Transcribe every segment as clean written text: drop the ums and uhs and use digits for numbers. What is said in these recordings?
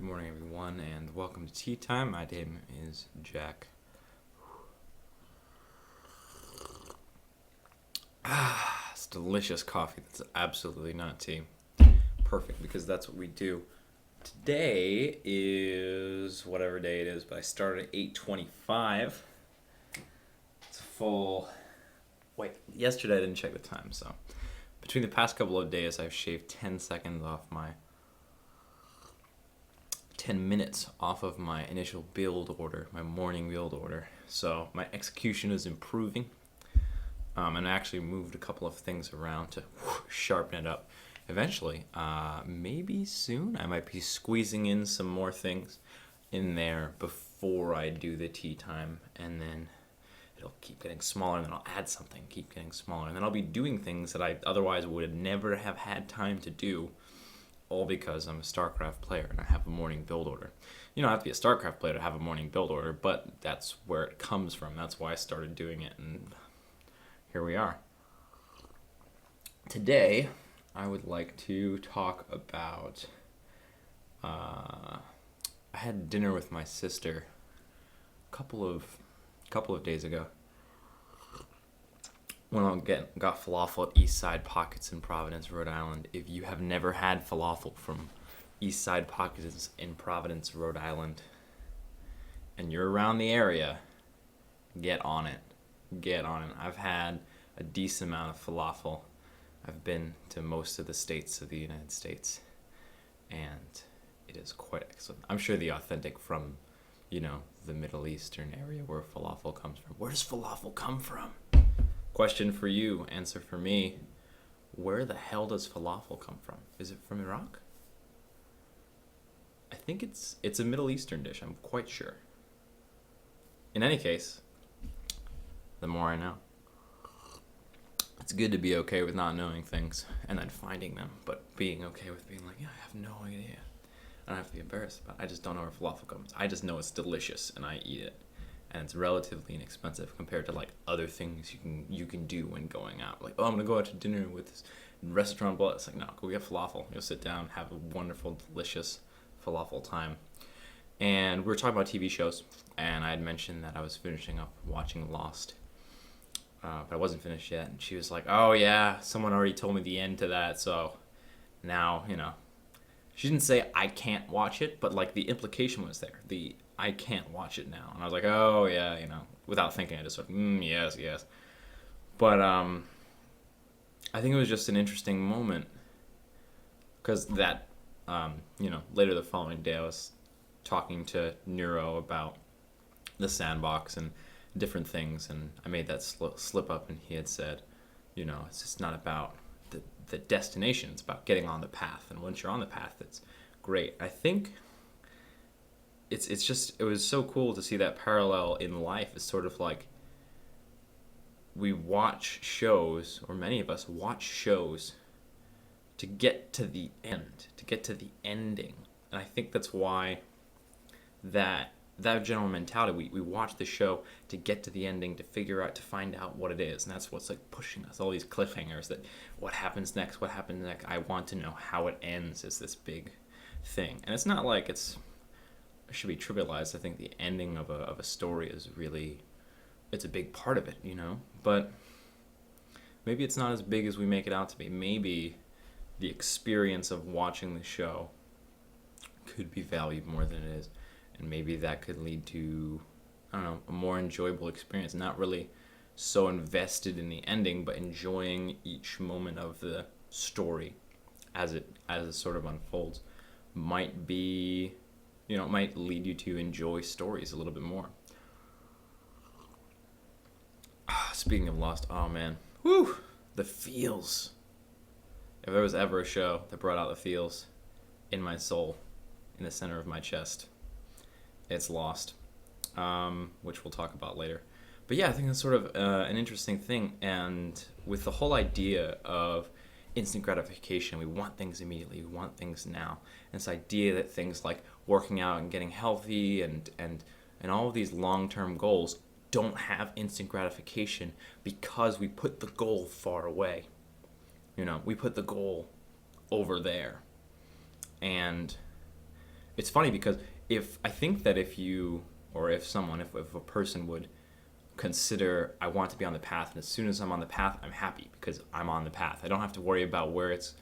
morning, everyone, and welcome to Tea Time. My name is Jack. It's delicious coffee. That's absolutely not tea. Perfect, because that's what we do. Today is whatever day it is, but I started at 8:25. It's a full. Wait, yesterday I didn't check the time, so between the past couple of days, I've shaved 10 seconds off my 10 minutes off of my initial build order, my morning build order. So my execution is improving. And I actually moved a couple of things around to sharpen it up. Eventually, maybe soon, I might be squeezing in some more things in there before I do the tea time, and then it'll keep getting smaller, and then I'll add something, keep getting smaller, and then I'll be doing things that I otherwise would never have had time to do, all because I'm a StarCraft player and I have a morning build order. You don't have to be a StarCraft player to have a morning build order, but that's where it comes from. That's why I started doing it, and here we are. Today, I would like to talk about, I had dinner with my sister a couple of days ago. Went out and got falafel at East Side Pockets in Providence, Rhode Island. If you have never had falafel from East Side Pockets in Providence, Rhode Island, and you're around the area, get on it. Get on it. I've had a decent amount of falafel. I've been to most of the states of the United States, and it is quite excellent. I'm sure the authentic from, the Middle Eastern area where falafel comes from. Where does falafel come from? Question for you, answer for me. Where the hell does falafel come from? Is it from Iraq? I think it's a Middle Eastern dish, I'm quite sure. In any case, the more I know. It's good to be okay with not knowing things and then finding them, but being okay with being like, yeah, I have no idea. I don't have to be embarrassed about it. I just don't know where falafel comes. I just know it's delicious and I eat it. And it's relatively inexpensive compared to like other things you can do when going out. Like, oh, I'm gonna go out to dinner with this restaurant, but it's like, no, go get falafel. You'll sit down, have a wonderful, delicious falafel time. And we were talking about TV shows, and I had mentioned that I was finishing up watching Lost, but I wasn't finished yet. And she was like, "Oh yeah, someone already told me the end to that, so now She didn't say I can't watch it, but like the implication was there. I can't watch it now. And I was like, oh yeah, without thinking, I just sort of, yes. But I think it was just an interesting moment because that, later the following day I was talking to Neuro about the sandbox and different things, and I made that slip up, and he had said, it's just not about the destination, it's about getting on the path, and once you're on the path, it's great. I think it was so cool to see that parallel in life. It's sort of like we watch shows, or many of us watch shows to get to the end, to get to the ending. And I think that's why that general mentality, we watch the show to get to the ending, to find out what it is. And that's what's like pushing us, all these cliffhangers that what happens next, I want to know how it ends is this big thing. And it's not like it should be trivialized. I think the ending of a story is really, it's a big part of it, but maybe it's not as big as we make it out to be. Maybe the experience of watching the show could be valued more than it is, and maybe that could lead to, a more enjoyable experience, not really so invested in the ending, but enjoying each moment of the story as it sort of unfolds. Might be, might lead you to enjoy stories a little bit more. Speaking of Lost, oh man, whew, the feels. If there was ever a show that brought out the feels in my soul, in the center of my chest, it's Lost, which we'll talk about later. But yeah, I think that's sort of an interesting thing, and with the whole idea of instant gratification, we want things immediately, we want things now, and this idea that things like working out and getting healthy and all of these long-term goals don't have instant gratification because we put the goal far away. We put the goal over there, and it's funny because if I think that if you, or if someone, if a person would consider, I want to be on the path, and as soon as I'm on the path, I'm happy because I'm on the path. I don't have to worry about where it's,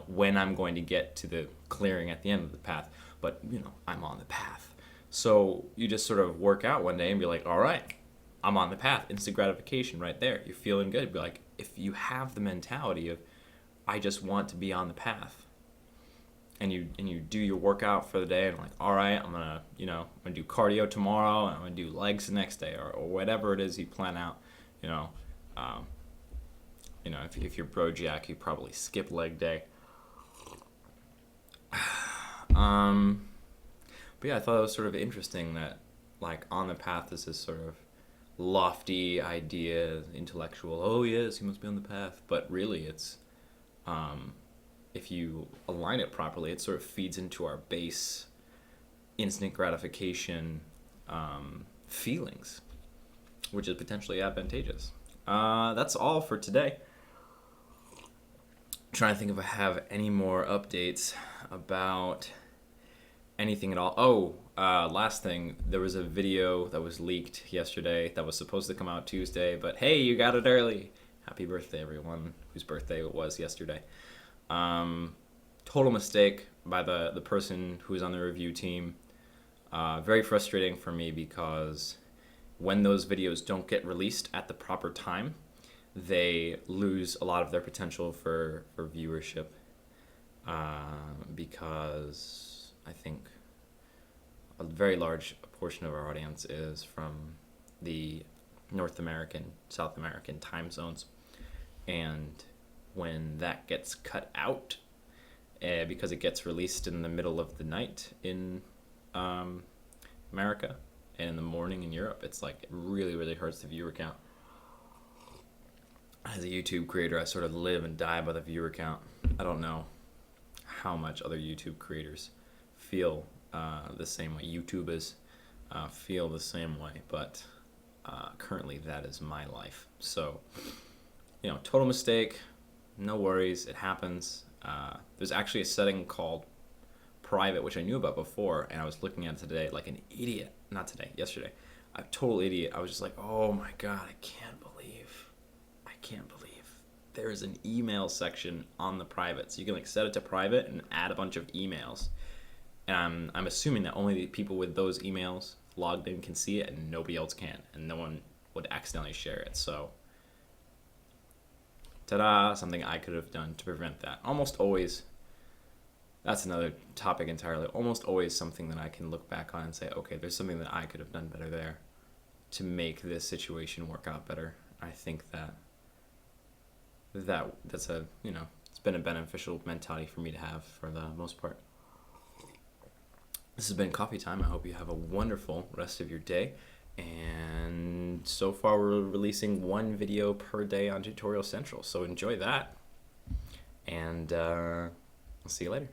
when I'm going to get to the clearing at the end of the path, but I'm on the path. So you just sort of work out one day and be like, all right, I'm on the path. Instant gratification right there. You're feeling good. Be like, if you have the mentality of, I just want to be on the path, and you do your workout for the day, and like, all right, I'm gonna do cardio tomorrow, and I'm gonna do legs the next day, or whatever it is you plan out. If you're bro Jack, you probably skip leg day. But yeah, I thought it was sort of interesting that, like, on the path is this sort of lofty idea, intellectual. Oh yes, you must be on the path. But really, it's if you align it properly, it sort of feeds into our base instant gratification feelings, which is potentially advantageous. That's all for today. I'm trying to think if I have any more updates about anything at all. Oh, last thing, there was a video that was leaked yesterday that was supposed to come out Tuesday, but hey, you got it early. Happy birthday, everyone whose birthday it was yesterday. Total mistake by the person who was on the review team. Very frustrating for me because when those videos don't get released at the proper time, they lose a lot of their potential for viewership, because I think a very large portion of our audience is from the North American, South American time zones. And when that gets cut out, because it gets released in the middle of the night in America and in the morning in Europe, it's like it really, really hurts the viewer count. As a YouTube creator, I sort of live and die by the viewer count. I don't know how much other YouTube creators feel the same way. YouTubers feel the same way, but currently that is my life. So, total mistake. No worries, it happens. There's actually a setting called private, which I knew about before, and I was looking at it today like an idiot. Not today, yesterday. A total idiot. I was just like, oh my god, I can't believe there's an email section on the private. So you can like set it to private and add a bunch of emails. And I'm assuming that only the people with those emails logged in can see it, and nobody else can, and no one would accidentally share it. So, ta-da, something I could have done to prevent that. Almost always, that's another topic entirely, almost always something that I can look back on and say, okay, there's something that I could have done better there to make this situation work out better. I think that's a, it's been a beneficial mentality for me to have for the most part. This has been Coffee Time. I hope you have a wonderful rest of your day. And so far, we're releasing one video per day on Tutorial Central. So enjoy that. And I'll see you later.